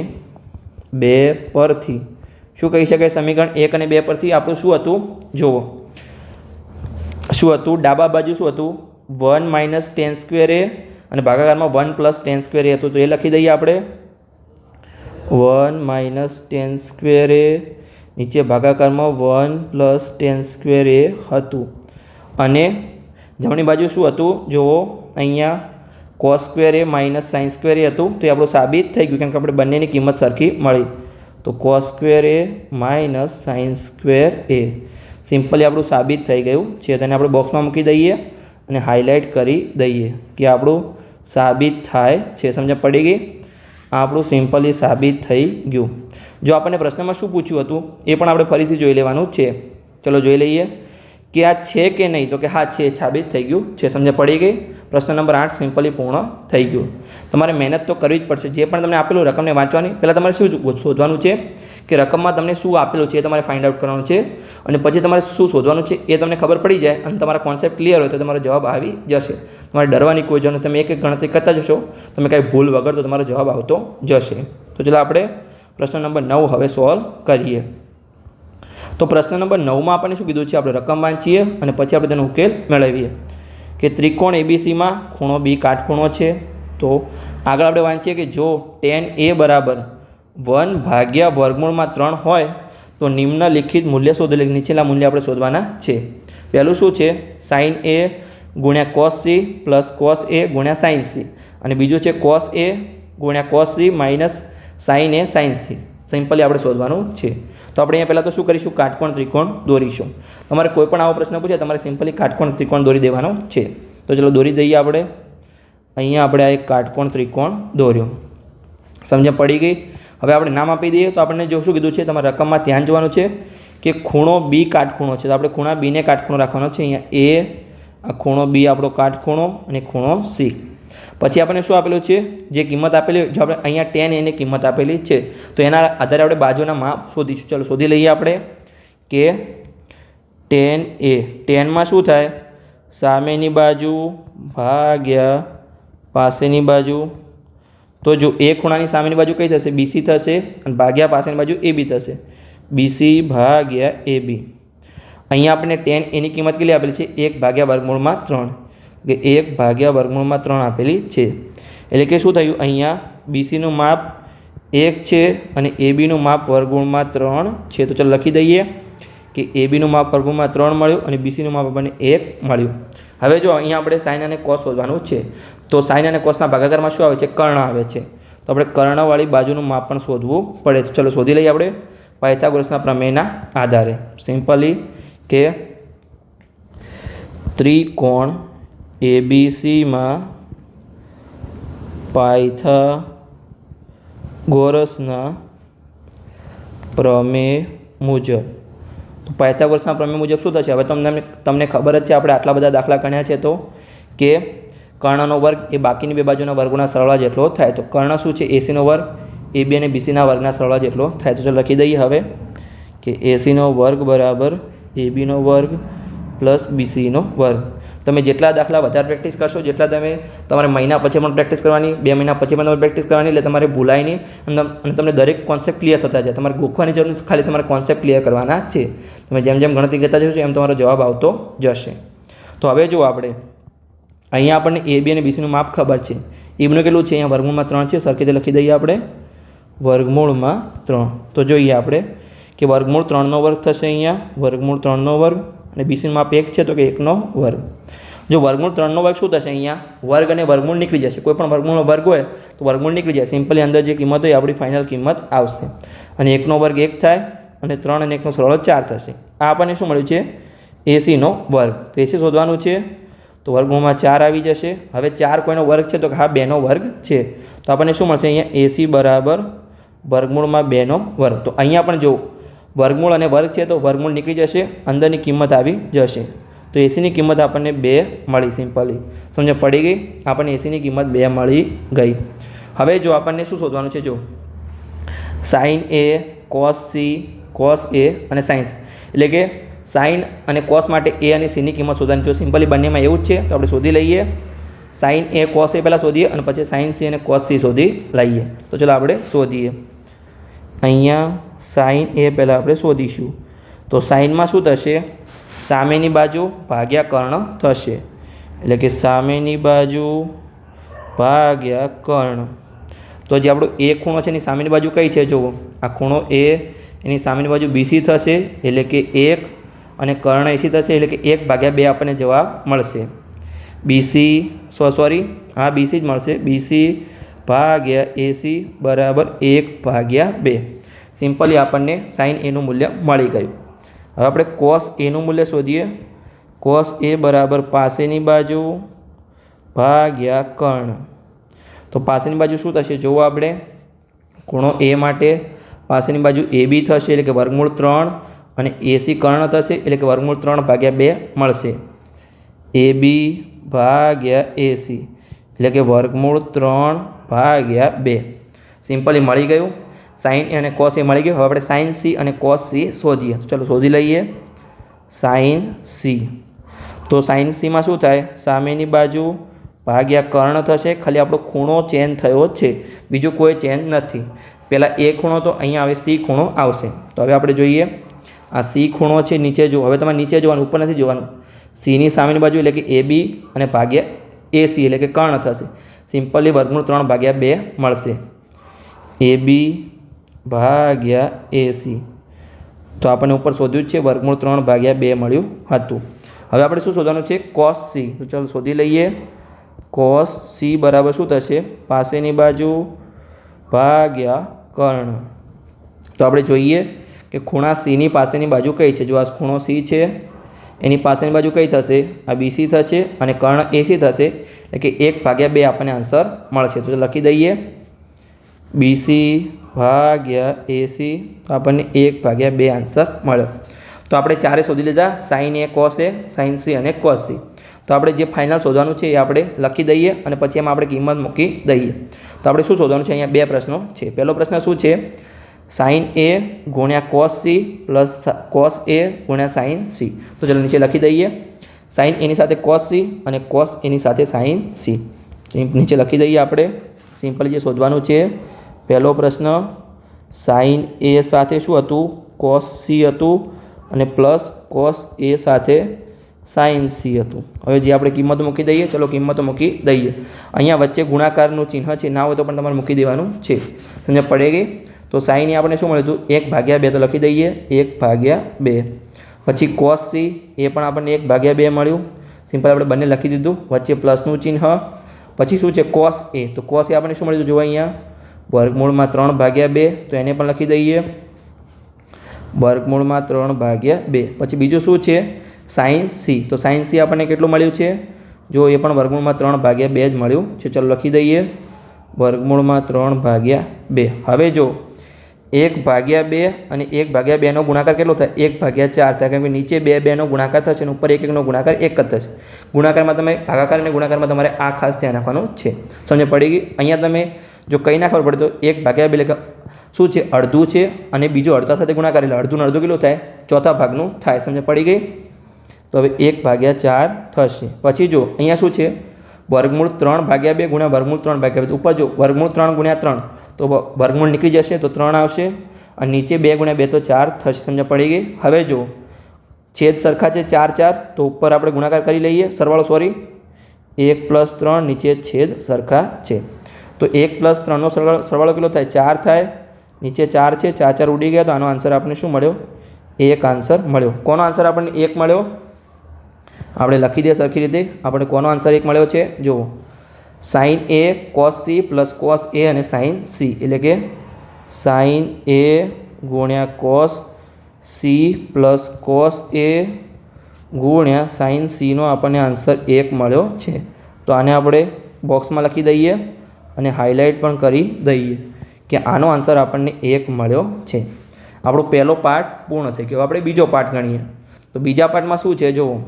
2 પરથી શું કહી શકાય, સમીકરણ 1 અને 2 પરથી આપણું શું હતું, જુઓ શું હતું, ડાબા બાજુ શું હતું, 1 માઇનસ ટેન સ્ક્વેર એ અને ભાગાકારમાં 1 પ્લસ ટેન સ્ક્વેર એ હતું. તો એ લખી દઈએ આપણે, 1 માઇનસ ટેન સ્ક્વેર એ, નીચે ભાગાકારમાં 1 પ્લસ ટેન સ્ક્વેર એ હતું. અને જમણી બાજુ શું હતું, જુઓ અહીંયા કોસ સ્ક્વેર એ માઇનસ સાઇન સ્ક્વેર એ હતું. તો એ આપણું સાબિત થઈ ગયું, કેમ કે આપણે બંનેની કિંમત સરખી મળી. તો કોસ સ્ક્વેર એ માઇનસ સાઇન સ્ક્વેર એ સિમ્પલી આપણું સાબિત થઈ ગયું છે. તેને આપણે બોક્સમાં મૂકી દઈએ અને હાઇલાઇટ કરી દઈએ કે આપણું સાબિત થાય છે. સમજ પડી ગઈ? આપણું સિમ્પલી સાબિત થઈ ગયું. જો આપણને પ્રશ્નમાં શું પૂછ્યું હતું એ પણ આપણે ફરીથી જોઈ લેવાનું છે. ચલો જોઈ લઈએ કે આ છે કે નહીં. તો કે હા છે, સાબિત થઈ ગયું છે. સમજ પડી ગઈ? પ્રશ્ન નંબર 8 સિમ્પલી પૂર્ણ થઈ ગયું. તમારે મહેનત તો કરવી જ પડશે. જે પણ તમને આપેલું રકમને વાંચવાની પહેલાં તમારે શું શોધવાનું છે કે રકમમાં તમને શું આપેલું છે એ તમારે ફાઇન્ડ આઉટ કરવાનું છે, અને પછી તમારે શું શોધવાનું છે એ તમને ખબર પડી જાય અને તમારા કોન્સેપ્ટ ક્લિયર હોય તો તમારો જવાબ આવી જશે. તમારે ડરવાની કોઈ જરૂર નથી. તમે એક એક ગણતરી કરતા જશો, તમે કાંઈ ભૂલ વગર તો તમારો જવાબ આવતો જશે. તો ચાલો આપણે પ્રશ્ન નંબર 9 હવે સોલ્વ કરીએ. તો પ્રશ્ન નંબર 9માં આપણને શું કીધું છે? આપણે રકમ વાંચીએ અને પછી આપણે તેનો ઉકેલ મેળવીએ કે ત્રિકોણ એબીસીમાં ખૂણો બી કાટખૂણો છે. તો આગળ આપણે વાંચીએ કે જો tan A બરાબર 1/3 હોય તો નિમ્નલિખિત મૂલ્ય શોધો. એટલે નીચેના મૂલ્ય આપણે શોધવાના છે. પહેલું શું છે? sin A ગુણ્યા cos C plus cos A ગુણ્યા sin C, અને બીજું છે cos A ગુણ્યા cos C minus sin A sin C. Simply આપણે શોધવાનું છે. તો આપણે અહીંયા પહેલાં તો શું કરીશું? કાટકોણ ત્રિકોણ દોરીશું. તમારે કોઈ પણ આવો પ્રશ્ન પૂછે તમારે સિમ્પલી કાટકોણ ત્રિકોણ દોરી દેવાનો છે. તો ચલો દોરી દઈએ આપણે. અહીંયા આપણે આ એક કાટકોણ ત્રિકોણ દોર્યો. સમજ પડી ગઈ? હવે આપણે નામ આપી દઈએ. તો આપણને જો શું કીધું છે તમારે રકમમાં ધ્યાન જોવાનું છે કે ખૂણો બી કાટખૂણો છે. તો આપણે ખૂણા બીને કાટખૂણો રાખવાનો છે. અહીંયા A, આ ખૂણો બી આપણો કાટખૂણો, અને ખૂણો C. પછી આપણને શું આપેલું છે? જે કિંમત આપેલી, જો આપણે અહીંયા tan A ની કિંમત આપેલી છે તો એના આધારે આપણે બાજુના માપ શોધીશું. ચલો શોધી લઈએ આપણે કે tan A, tanમાં શું થાય? સામેની બાજુ ભાગ્યા પાસેની બાજુ. તો જો એ ખૂણાની સામેની બાજુ કઈ થશે? BC થશે, અને ભાગ્યા પાસેની બાજુ AB થશે. BC ભાગ્યા AB. અહીંયા આપણે tan A ની કિંમત કેટલી આપેલી છે? 1/3 કે 1/3 આપેલી છે. એટલે કે શું થયું? અહીંયા BCનું માપ 1 છે અને ABનું માપ √3 છે. તો ચાલો લખી દઈએ કે ABનું માપ √3 મળ્યું અને BCનું માપ આપણને 1 મળ્યું. હવે જો અહીંયા આપણે સાઇન અને કોસ શોધવાનું છે. તો સાઇન અને કોસના ભાગાકારમાં શું આવે છે? કર્ણ આવે છે. તો આપણે કર્ણવાળી બાજુનું માપ પણ શોધવું પડે. તો ચલો શોધી લઈએ આપણે પાયથાગોરસના પ્રમેયના આધારે. સિમ્પલી કે ત્રિકોણ એબીસીમાં પાયથાગોરસના પ્રમેય મુજબ. તો પાયથાગોરસના પ્રમેય મુજબ શું થશે? હવે તમને ખબર જ છે, આપણે આટલા બધા દાખલા ગણ્યા છે તો કે કર્ણનો વર્ગ એ બાકીની બે બાજુના વર્ગોના સરવાળા જેટલો થાય. તો કર્ણ શું છે? એસીનો વર્ગ AB અને BCના વર્ગના સરવાળા જેટલો થાય. તો ચાલો લખી દઈએ હવે કે એસીનો વર્ગ બરાબર ABનો વર્ગ પ્લસ BCનો વર્ગ. તમે જેટલા દાખલા વધારે પ્રેક્ટિસ કરશો, જેટલા તમારે મહિના પછી પણ પ્રેક્ટિસ કરવાની, 2 મહિના પછી પણ તમારે પ્રેક્ટિસ કરવાની, એટલે તમારે ભૂલાય નહીં અને તમને દરેક કોન્સેપ્ટ ક્લિયર થતા જાય. તમારે ગોખવાની જરૂર નથી, ખાલી તમારે કોન્સેપ્ટ ક્લિયર કરવાના છે. તમે જેમ જેમ ગણતરી કરતા જશો એમ તમારો જવાબ આવતો જશે. તો હવે જો આપણે અહીંયા આપણને AB અને BCનું માપ ખબર છે. ABનું કેટલું છે? અહીંયા વર્ગમૂળમાં 3 છે. સરખી રીતે લખી દઈએ આપણે વર્ગમૂળમાં 3. તો જોઈએ આપણે કે વર્ગમૂળ 3નો વર્ગ થશે. અહીંયા વર્ગમૂળ 3નો વર્ગ, અને BCનું માપ 1 છે તો કે 1નો વર્ગ. જો વર્ગમૂળ 3નો વર્ગ શું થશે? અહીંયા વર્ગ અને વર્ગમૂળ નીકળી જશે. કોઈ પણ વર્ગમૂળનો વર્ગ હોય તો વર્ગમૂળ નીકળી જાય. સિમ્પલી અંદર જે કિંમત હોય આપણી ફાઇનલ કિંમત આવશે. અને 1નો વર્ગ 1 થાય, અને 3 અને 1નો સરવાળો 4 થશે. આ આપણને શું મળ્યું છે? ACનો વર્ગ. તો AC શોધવાનું છે. તો વર્ગમૂળમાં 4 આવી જશે. હવે 4 કોઈનો વર્ગ છે? તો કે હા 2નો વર્ગ છે. તો આપણને શું મળશે? અહીંયા AC બરાબર વર્ગમૂળમાં 2નો વર્ગ. તો અહીંયા પણ જો વર્ગમૂળ અને વર્ગ છે તો વર્ગમૂળ નીકળી જશે, અંદરની કિંમત આવી જશે. તો એસીની કિંમત આપણને 2 મળી. સિમ્પલી સમજ પડી ગઈ? આપણને એસીની કિંમત 2 મળી ગઈ. હવે જો આપણને શું શોધવાનું છે? જો sin A, cos C, cos A અને sin C. એટલે કે sin અને cos માટે A અને C ની કિંમત શોધવાની. જો સિમ્પલી બંનેમાં એવું જ છે તો આપણે શોધી લઈએ. sin A cos A પહેલાં શોધીએ અને પછી sin C અને cos C શોધી લઈએ. તો ચલો આપણે શોધીએ. અહીંયા sin A પહેલાં આપણે શોધીશું. તો સાઇનમાં શું થશે? સામેની બાજુ ભાગ્યા કર્ણ થશે. એટલે કે સામેની બાજુ ભાગ્યા કર્ણ. તો જે આપણો A ખૂણો છે એની સામેની બાજુ કઈ છે? જુઓ આ ખૂણો A, એની સામેની બાજુ BC થશે એટલે કે 1, અને કર્ણ AC થશે એટલે કે 1/2 આપણને જવાબ મળશે. BC BC જ મળશે. BC ભાગ્યા AC બરાબર 1/2. સિમ્પલી આપણને sin A નું મૂલ્ય મળી ગયું. હવે આપણે cos A નું મૂલ્ય શોધીએ. cos A બરાબર પાસેની બાજુ ભાગ્યા કર્ણ. તો પાસેની બાજુ શું થશે જુઓ આપણે, ખૂણો એ માટે પાસેની બાજુ એ બી થશે એટલે કે વર્ગમૂળ 3 અને એસી કર્ણ થશે એટલે કે વર્ગમૂળ 3/2 મળશે. એ બી ભાગ્યા એસી એટલે કે વર્ગમૂળ 3/2. સિમ્પલી મળી ગયું. સાઇન એ અને કોસ એ મળી ગયું. હવે આપણે સાઇન સી અને કોસ સી શોધીએ. ચલો શોધી લઈએ. સાઇન સી, તો સાઇન સીમાં શું થાય, સામેની બાજુ ભાગ્યા કર્ણ થશે. ખાલી આપણો ખૂણો ચેન્જ થયો છે, બીજું કોઈ ચેન્જ નથી. પહેલાં એ ખૂણો તો અહીંયા હવે સી ખૂણો આવશે. તો હવે આપણે જોઈએ આ સી ખૂણો છે નીચે જુઓ. હવે તમારે નીચે જોવાનું, ઉપર નથી જોવાનું. સીની સામેની બાજુ એટલે કે એ બી અને ભાગ્યા એસી એટલે કે કર્ણ થશે. સિમ્પલી વર્ગમૂળ 3/2 મળશે. એ બી ભાગ્યા એસી, તો આપણને ઉપર શોધ્યું જ છે વર્ગમૂળ 3/2 મળ્યું હતું. હવે આપણે શું શોધવાનું છે, કોસ સી. તો ચાલો શોધી લઈએ. કોસ સી બરાબર શું થશે, પાસેની બાજુ ભાગ્યા કર્ણ. તો આપણે જોઈએ કે ખૂણા સીની પાસેની બાજુ કઈ છે. જો આ ખૂણો સી છે એની પાસેની બાજુ કઈ થશે, આ બીસી થશે અને કર્ણ એસી થશે એટલે કે 1/2 આપણને આન્સર મળશે. તો લખી દઈએ બીસી ભાગ્યા એસી, તો આપણને 1/2 આન્સર મળ્યો. તો આપણે ચારે શોધી લીધા, સાઇન એ, કોસ એ, સાઇન સી અને કોસ સી. તો આપણે જે ફાઇનલ શોધવાનું છે એ આપણે લખી દઈએ અને પછી એમાં આપણે કિંમત મૂકી દઈએ. તો આપણે શું શોધવાનું છે, અહીંયા બે પ્રશ્નો છે. પહેલો પ્રશ્ન શું છે, સાઇન એ ગુણ્યા કોસ સી પ્લસ કોસ એ ગુણ્યા સાઇન સી. તો ચાલો નીચે લખી દઈએ. સાઇન એની સાથે કોસ સી અને કોસ એની સાથે સાઇન સી. નીચે લખી દઈએ આપણે. સિમ્પલી જે શોધવાનું છે, પહેલો પ્રશ્ન સાઇન એ સાથે શું હતું, કોસ સી હતું અને પ્લસ કોસ એ સાથે સાઇન સી હતું. હવે જે આપણે કિંમતો મૂકી દઈએ. ચલો કિંમતો મૂકી દઈએ. અહીંયા વચ્ચે ગુણાકારનું ચિહ્ન છે, ના હોય તો પણ તમારે મૂકી દેવાનું છે. સમજ પડે ગઈ. તો સાઇન એ આપણને શું મળ્યું હતું, 1/2. તો લખી દઈએ 1/2. પછી કોસ સી એ પણ આપણને 1/2 મળ્યું. સિમ્પલ આપણે બંને લખી દીધું. વચ્ચે પ્લસનું ચિહ્ન. પછી શું છે, કોસ એ. તો કોસ એ આપણને શું મળ્યું જુઓ અહીંયા, વર્ગમૂળમાં 3/2. તો એને પણ લખી દઈએ વર્ગમૂળમાં 3/2. પછી બીજું શું છે, સાઇન સી. તો સાઇન સી આપણને કેટલું મળ્યું છે, જો એ પણ વર્ગમૂળમાં 3/2 જ મળ્યું છે. ચલો લખી દઈએ વર્ગમૂળમાં 3/2. હવે જો 1/2 અને 1/2નો ગુણાકાર કેટલો થાય, 1/4 થાય. કારણ કે નીચે 2 ગુણાકાર થશે અને ઉપર 1 ગુણાકાર 1 જ થશે. ગુણાકારમાં તમે ભાગાકાર અને ગુણાકારમાં તમારે આ ખાસ ધ્યાન રાખવાનું છે. સમજ પડી ગઈ. અહીંયા તમે જો કંઈ ના ખબર પડે તો 1/2 એટલે શું છે, અડધું છે અને બીજું અડધા સાથે ગુણાકાર એટલે અડધું અડધું કેટલું થાય, ચોથા ભાગનું થાય. સમજ પડી ગઈ. તો હવે 1/4 થશે. પછી જો અહીંયા શું છે, વર્ગમૂળ 3/2 ગુણ્યા વર્ગમૂળ 3/2. ઉપર જો વર્ગમૂળ 3 ગુણ્યા 3, તો વર્ગમૂળ નીકળી જશે તો 3 આવશે અને નીચે 2 ગુણ્યા 2 તો 4 થશે. સમજ પડી ગઈ. હવે જો છેદ સરખા છે 4 તો ઉપર આપણે ગુણાકાર કરી લઈએ, સરવાળો 1 + 3, નીચે છેદ સરખા છે. તો 1 + 3નો સરવાળો કેટલો થાય, 4 થાય. નીચે 4 છે, 4 ઉડી ગયા. તો આનો આન્સર આપણને શું મળ્યો, 1 આન્સર મળ્યો. કોનો આન્સર આપણને 1 મળ્યો, આપણે લખી દઈએ સરખી રીતે. આપણે કોનો આન્સર 1 મળ્યો છે, જુઓ સાઇન એ કોસ સી પ્લસ કોસ એ અને સાઇન સી એટલે કે સાઇન એ ગુણ્યા કોસ સી પ્લસ કોસ એ ગુણ્યા સાઇન સીનો આપણને આન્સર 1 મળ્યો છે. તો આને આપણે બોક્સમાં લખી દઈએ અને હાઇલાઇટ પણ કરી દઈએ કે આનો આન્સર આપણને 1 મળ્યો છે. આપણો પહેલો પાર્ટ પૂર્ણ થઈ ગયો. આપણે બીજો પાર્ટ ગણીએ. તો બીજા પાર્ટમાં શું છે, જુઓ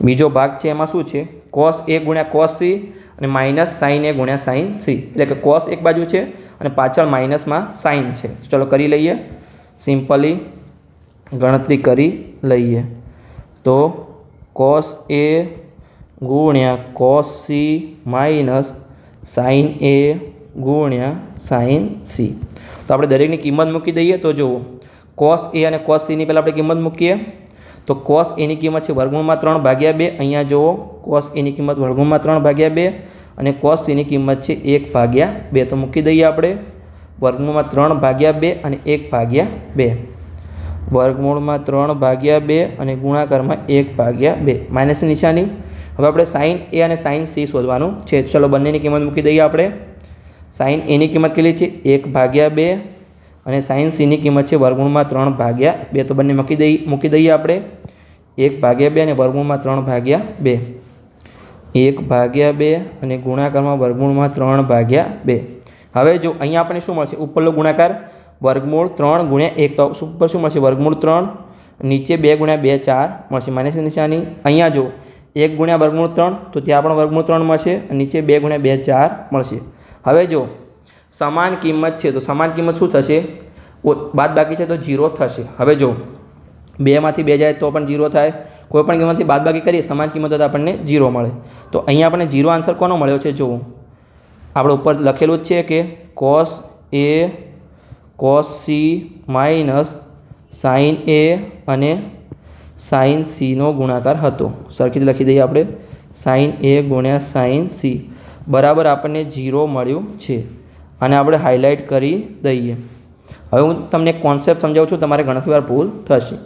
બીજો ભાગ છે એમાં શું છે, કોસ એ ગુણ્યા કોસ સી અને માઇનસ સાઇન એ ગુણ્યા સાઇન સી. એટલે કે કોસ એક બાજુ છે અને પાછળ માઇનસમાં સાઇન છે. ચલો કરી લઈએ. સિમ્પલી ગણતરી કરી લઈએ. તો કોસ એ ગુણ્યા કોસ સી માઇનસ સાઇન એ ગુણ્યા સાઇન સી. તો આપણે દરેકની કિંમત મૂકી દઈએ. તો જુઓ કોસ એ અને કોસ સીની પહેલાં આપણે કિંમત મૂકીએ. તો કોસ એની કિંમત છે વર્ગમૂળમાં 3/2. અહીંયા જુઓ કોસ એની કિંમત વર્ગમૂળમાં 3/2 અને કોસ સીની કિંમત છે 1/2. તો મૂકી દઈએ આપણે વર્ગમૂળમાં 3/2 અને 1/2. વર્ગમૂળમાં 3/2 અને ગુણાકારમાં 1/2. માઇનસની નિશાની. હવે આપણે સાઇન એ અને સાઇન સી શોધવાનું છે. ચલો બંનેની કિંમત મૂકી દઈએ આપણે. સાઇન એની કિંમત કેટલી છે, 1/2 અને સાઇન સીની કિંમત છે વર્ગમૂળમાં 3/2. તો બંને મૂકી દઈએ આપણે 1/2 અને વર્ગમૂળમાં 3/2. 1/2 અને ગુણાકારમાં વર્ગમૂળમાં 3/2. હવે જો અહીંયા આપણને શું મળશે? ઉપરનો ગુણાકાર વર્ગમૂળ 3 ગુણ્યા 1, તો ઉપર શું મળશે? વર્ગમૂળ 3, નીચે 2 ગુણ્યા 2 4 મળશે માઇનસ નિશાની. અહીંયા જો 1 ગુણ્યા વર્ગમૂળ 3, તો ત્યાં પણ વર્ગમૂળ 3 મળશે, નીચે 2 ગુણ્યા 2 4 મળશે. હવે જો સમાન કિંમત છે તો સમાન કિંમત શું થશે? બાદ બાકી છે તો 0 થશે. હવે જો 2માંથી 2 જાય તો પણ 0 થાય. કોઈ પણ કિંમતથી બાદ બાકી કરીએ સમાન કિંમત તો આપણને 0 મળે. તો અહીંયા આપણને 0 આન્સર કોનો મળ્યો છે? જુઓ, આપણે ઉપર લખેલું જ છે કે cos A cos C minus sin A અને sin C નો ગુણાકાર હતો. સરખી લખી દઈએ આપણે, sin A ગુણ્યા sin C બરાબર આપણને 0 મળ્યું છે. અને આપણે હાઇલાઇટ કરી દઈએ. હવે હું તમને કોન્સેપ્ટ સમજાવું છું, તમારે ઘણી વાર ભૂલ થશે.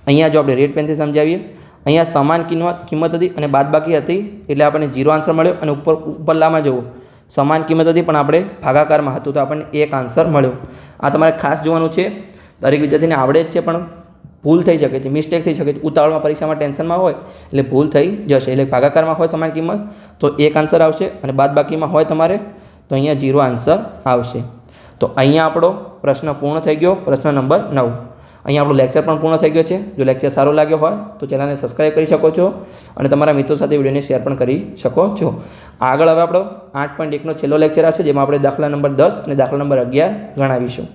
અહીંયા જો આપણે રેડ પેનથી સમજાવીએ, અહીંયા સમાન કિંમત હતી અને બાદબાકી હતી એટલે આપણને 0 આન્સર મળ્યો. અને ઉપરલામાં જુઓ, સમાન કિંમત હતી પણ આપણે ભાગાકારમાં હતું તો આપણને 1 આન્સર મળ્યો. આ તમારે ખાસ જોવાનું છે. દરેક વિદ્યાર્થીને આવડે જ છે પણ ભૂલ થઈ શકે છે, મિસ્ટેક થઈ શકે છે. ઉતાવળમાં પરીક્ષામાં ટેન્શનમાં હોય એટલે ભૂલ થઈ જશે. એટલે ભાગાકારમાં હોય સમાન કિંમત તો 1 આન્સર આવશે અને બાદબાકીમાં હોય તમારે તો અહીંયા 0 આન્સર આવશે. તો અહીંયા આપણો પ્રશ્ન પૂર્ણ થઈ ગયો, પ્રશ્ન નંબર 9. અહીંયા આપણો લેક્ચર પણ પૂર્ણ થઈ ગયો છે. જો લેક્ચર સારો લાગ્યો હોય તો ચેનલને સબસ્ક્રાઈબ કરી શકો છો અને તમારા મિત્રો સાથે વિડીયોને શેર પણ કરી શકો છો. આગળ હવે આપણો 8.1નો છેલ્લો લેક્ચર આવશે, જેમાં આપણે દાખલા નંબર 10 અને દાખલા નંબર 11 ગણાવીશું.